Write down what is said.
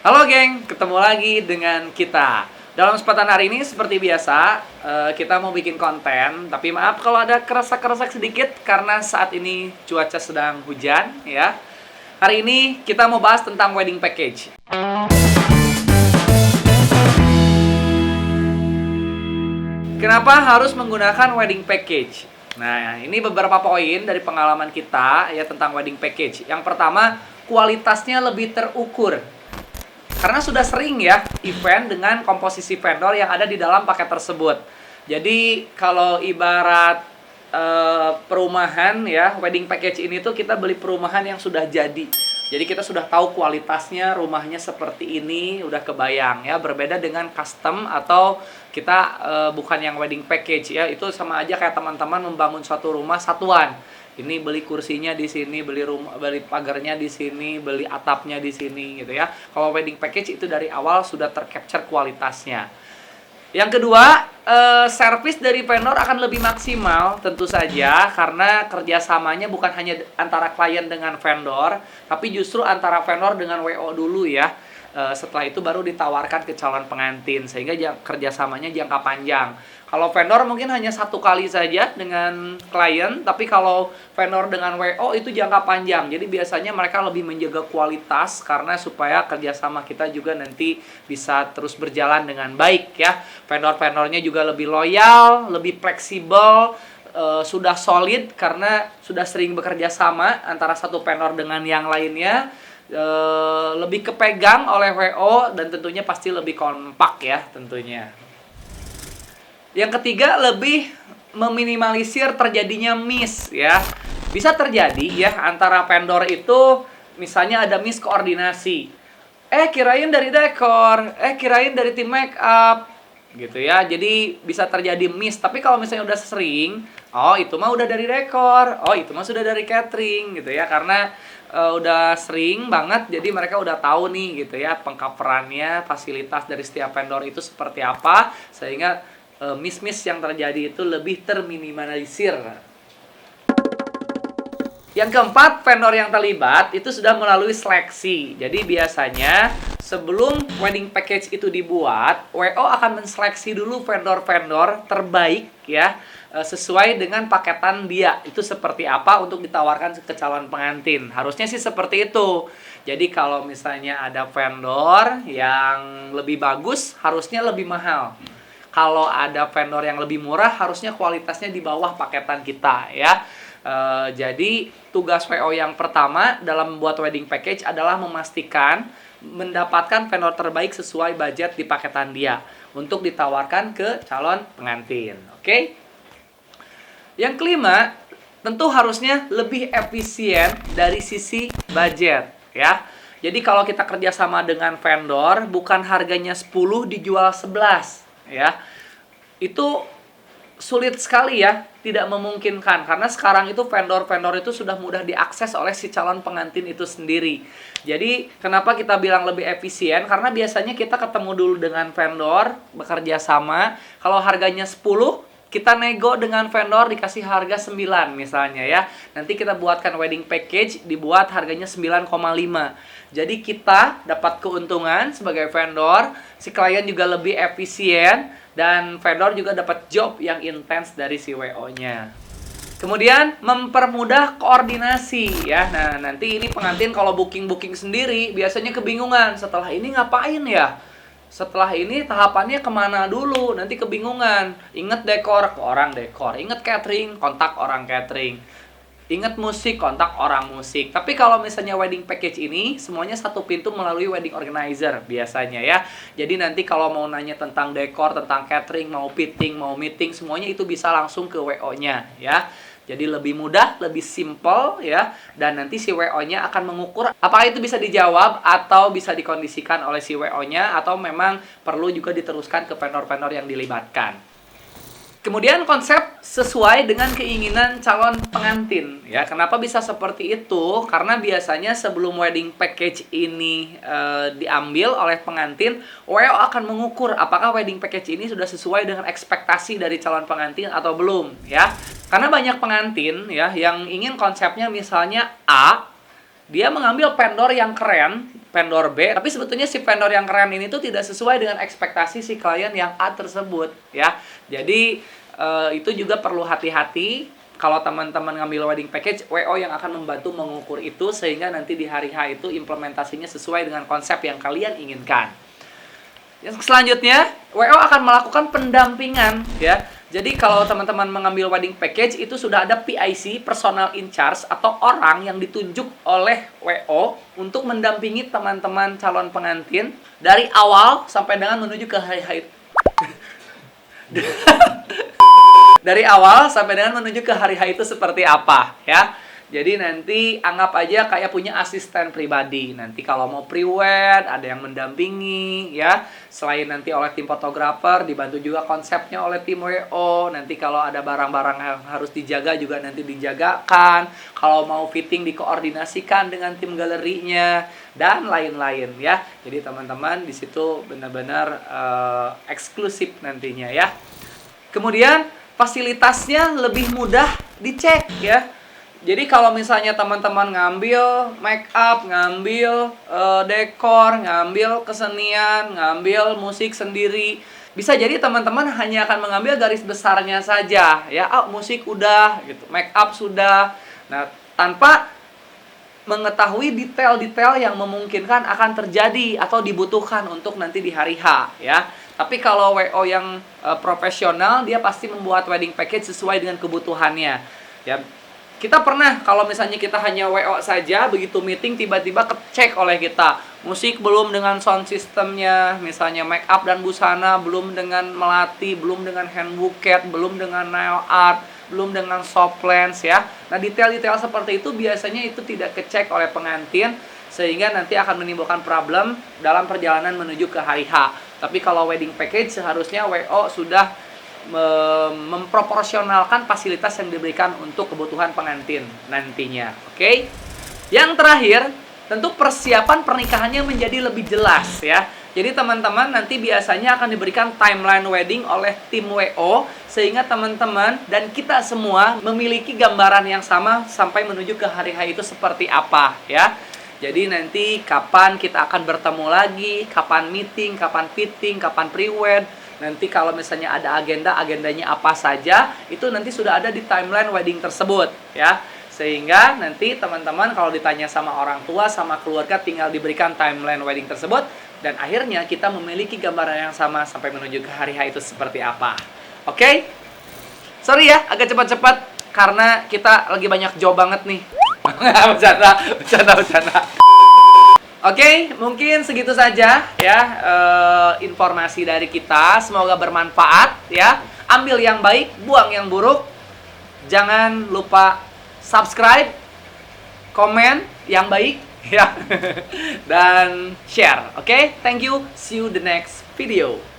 Halo geng, ketemu lagi dengan kita. Dalam kesempatan hari ini seperti biasa, kita mau bikin konten. Tapi maaf kalau ada keresak-keresak sedikit karena saat ini cuaca sedang hujan ya. Hari ini kita mau bahas tentang wedding package. Kenapa harus menggunakan wedding package? Nah, ini beberapa poin dari pengalaman kita ya tentang wedding package. Yang pertama, kualitasnya lebih terukur. Karena sudah sering ya event dengan komposisi vendor yang ada di dalam paket tersebut. Jadi kalau ibarat perumahan ya, wedding package ini tuh kita beli perumahan yang sudah jadi. Jadi kita sudah tahu kualitasnya rumahnya seperti ini, udah kebayang ya. Berbeda dengan custom atau kita bukan yang wedding package ya. Itu sama aja kayak teman-teman membangun suatu rumah satuan. Ini beli kursinya di sini, beli pagarnya di sini, beli atapnya di sini gitu ya. Kalau wedding package itu dari awal sudah tercapture kualitasnya. Yang kedua, servis dari vendor akan lebih maksimal tentu saja karena kerjasamanya bukan hanya antara klien dengan vendor, tapi justru antara vendor dengan WO dulu ya. Setelah itu baru ditawarkan ke calon pengantin sehingga kerjasamanya jangka panjang. Kalau vendor mungkin hanya satu kali saja dengan klien, tapi kalau vendor dengan WO itu jangka panjang. Jadi biasanya mereka lebih menjaga kualitas karena supaya kerjasama kita juga nanti bisa terus berjalan dengan baik ya. Vendor-vendornya juga lebih loyal, lebih fleksibel, sudah solid karena sudah sering bekerja sama antara satu vendor dengan yang lainnya. Lebih kepegang oleh WO dan tentunya pasti lebih kompak ya tentunya. Yang ketiga, lebih meminimalisir terjadinya miss ya. Bisa terjadi ya antara vendor itu misalnya ada miskoordinasi. Kirain dari dekor, kirain dari tim make up gitu ya. Jadi bisa terjadi miss. Tapi kalau misalnya udah sering, oh itu mah udah dari dekor, oh itu mah sudah dari catering gitu ya. Karena udah sering banget, jadi mereka udah tahu nih gitu ya pengcoverannya, fasilitas dari setiap vendor itu seperti apa, sehingga miss-miss yang terjadi itu lebih terminimalisir. Yang keempat, vendor yang terlibat itu sudah melalui seleksi. Jadi biasanya sebelum wedding package itu dibuat, WO akan menseleksi dulu vendor-vendor terbaik ya, sesuai dengan paketan dia. Itu seperti apa untuk ditawarkan ke calon pengantin. Harusnya sih seperti itu. Jadi kalau misalnya ada vendor yang lebih bagus, harusnya lebih mahal. Kalau ada vendor yang lebih murah, harusnya kualitasnya di bawah paketan kita ya. Jadi tugas WO yang pertama dalam membuat wedding package adalah memastikan mendapatkan vendor terbaik sesuai budget di paketan dia untuk ditawarkan ke calon pengantin. Oke? Yang kelima, tentu harusnya lebih efisien dari sisi budget ya. Jadi kalau kita kerjasama dengan vendor, bukan harganya 10 dijual 11 ya. Itu sulit sekali ya, tidak memungkinkan karena sekarang itu vendor-vendor itu sudah mudah diakses oleh si calon pengantin itu sendiri. Jadi kenapa kita bilang lebih efisien? Karena biasanya kita ketemu dulu dengan vendor, bekerja sama. Kalau harganya 10, kita nego dengan vendor dikasih harga 9 misalnya ya. Nanti kita buatkan wedding package, dibuat harganya 9,5. Jadi kita dapat keuntungan sebagai vendor, si klien juga lebih efisien, dan vendor juga dapat job yang intens dari si WO-nya. Kemudian mempermudah koordinasi ya. Nah, nanti ini pengantin kalau booking sendiri biasanya kebingungan. Setelah ini ngapain ya? Setelah ini tahapannya kemana dulu? Nanti kebingungan. Ingat dekor, ke orang dekor. Ingat catering, kontak orang catering. Ingat musik, kontak orang musik. Tapi kalau misalnya wedding package ini, semuanya satu pintu melalui wedding organizer biasanya ya. Jadi nanti kalau mau nanya tentang dekor, tentang catering, mau fitting, mau meeting, semuanya itu bisa langsung ke WO-nya ya. Jadi lebih mudah, lebih simple ya. Dan nanti si WO-nya akan mengukur apakah itu bisa dijawab atau bisa dikondisikan oleh si WO-nya, atau memang perlu juga diteruskan ke vendor-vendor yang dilibatkan. Kemudian konsep sesuai dengan keinginan calon pengantin ya. Kenapa bisa seperti itu? Karena biasanya sebelum wedding package ini diambil oleh pengantin, WO akan mengukur apakah wedding package ini sudah sesuai dengan ekspektasi dari calon pengantin atau belum ya. Karena banyak pengantin ya yang ingin konsepnya misalnya A, dia mengambil vendor yang keren, vendor B, tapi sebetulnya si vendor yang keren ini tuh tidak sesuai dengan ekspektasi si klien yang A tersebut, ya. Jadi itu juga perlu hati-hati kalau teman-teman ngambil wedding package, WO yang akan membantu mengukur itu sehingga nanti di hari H itu implementasinya sesuai dengan konsep yang kalian inginkan. Yang selanjutnya, WO akan melakukan pendampingan, ya. Jadi kalau teman-teman mengambil wedding package itu sudah ada PIC, personal in charge, atau orang yang ditunjuk oleh WO untuk mendampingi teman-teman calon pengantin dari awal sampai dengan menuju ke hari H. Dari awal sampai dengan menuju ke hari H itu seperti apa, ya. Jadi nanti anggap aja kayak punya asisten pribadi. Nanti kalau mau pre-wed, ada yang mendampingi, ya. Selain nanti oleh tim fotografer, dibantu juga konsepnya oleh tim WO. Nanti kalau ada barang-barang yang harus dijaga juga nanti dijagakan. Kalau mau fitting dikoordinasikan dengan tim galerinya dan lain-lain, ya. Jadi teman-teman di situ benar-benar eksklusif nantinya, ya. Kemudian fasilitasnya lebih mudah dicek, ya. Jadi kalau misalnya teman-teman ngambil make up, ngambil dekor, ngambil kesenian, ngambil musik sendiri, bisa jadi teman-teman hanya akan mengambil garis besarnya saja, ya. Musik udah, gitu, make up sudah. Nah, tanpa mengetahui detail-detail yang memungkinkan akan terjadi atau dibutuhkan untuk nanti di hari H, ya. Tapi kalau WO yang profesional, dia pasti membuat wedding package sesuai dengan kebutuhannya, ya. Kita pernah kalau misalnya kita hanya WO saja, begitu meeting tiba-tiba kecek oleh kita, musik belum dengan sound systemnya, misalnya make up dan busana belum dengan melati, belum dengan hand bouquet, belum dengan nail art, belum dengan soft lens, ya. Nah, detail-detail seperti itu biasanya itu tidak kecek oleh pengantin, sehingga nanti akan menimbulkan problem dalam perjalanan menuju ke hari H. Tapi kalau wedding package seharusnya WO sudah memproporsionalkan fasilitas yang diberikan untuk kebutuhan pengantin nantinya. Oke? Yang terakhir, tentu persiapan pernikahannya menjadi lebih jelas, ya. Jadi teman-teman nanti biasanya akan diberikan timeline wedding oleh tim WO sehingga teman-teman dan kita semua memiliki gambaran yang sama sampai menuju ke hari H itu seperti apa, ya. Jadi nanti kapan kita akan bertemu lagi, kapan meeting, kapan fitting, kapan pre-wed. Nanti kalau misalnya ada agendanya apa saja, itu nanti sudah ada di timeline wedding tersebut, ya. Sehingga nanti teman-teman kalau ditanya sama orang tua, sama keluarga, tinggal diberikan timeline wedding tersebut. Dan akhirnya kita memiliki gambaran yang sama sampai menuju ke hari H itu seperti apa. Oke? Sorry ya, agak cepat-cepat karena kita lagi banyak job banget nih. Bercanda. Oke, mungkin segitu saja ya informasi dari kita. Semoga bermanfaat, ya. Ambil yang baik, buang yang buruk. Jangan lupa subscribe, komen yang baik, ya. Dan share. Oke, thank you. See you the next video.